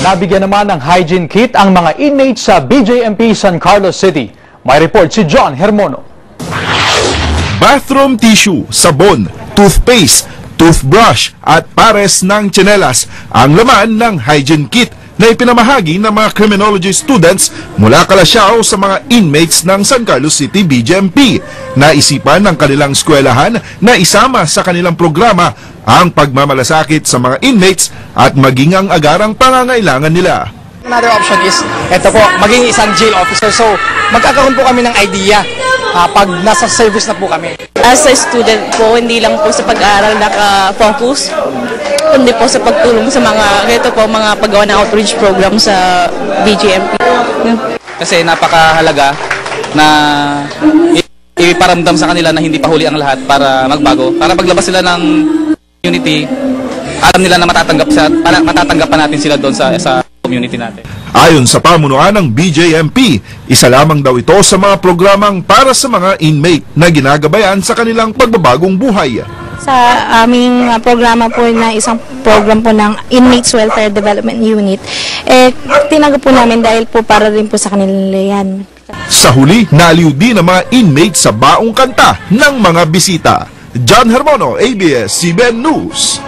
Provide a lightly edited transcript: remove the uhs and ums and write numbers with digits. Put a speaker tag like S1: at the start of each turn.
S1: nabigyan naman ng hygiene kit ang mga inmates sa BJMP San Carlos City. May report si John Hermono.
S2: Bathroom tissue, sabon, toothpaste, toothbrush at pares ng tsinelas ang laman ng hygiene kit na ipinamahagi ng mga criminology students mula Kalasyaw sa mga inmates ng San Carlos City BJMP. Naisipan ng kanilang eskwelahan na isama sa kanilang programa ang pagmamalasakit sa mga inmates at maging ang agarang pangangailangan nila.
S3: Another option is, ito po, maging isang jail officer. So, magkakaroon po kami ng idea pag nasa service na po kami.
S4: As a student po, hindi lang po sa pag-aaral naka-focus, kundi po sa pagtulong sa mga paggawa ng outreach program sa BJMP.
S5: Kasi napakahalaga na iparamdam sa kanila na hindi pa huli ang lahat para magbago. Para paglabas sila ng community, alam nila na matatanggap pa natin sila doon sa community natin.
S2: Ayon sa pamunuan ng BJMP, isa lamang daw ito sa mga programang para sa mga inmate na ginagabayan sa kanilang pagbabagong buhay.
S6: Sa aming programa po na isang program po ng Inmates Welfare Development Unit, tinanggap po namin dahil po para rin po sa kanila yan.
S2: Sa huli, naaliw din ang mga inmate sa baong kanta ng mga bisita. John Hermono, ABS-CBN News.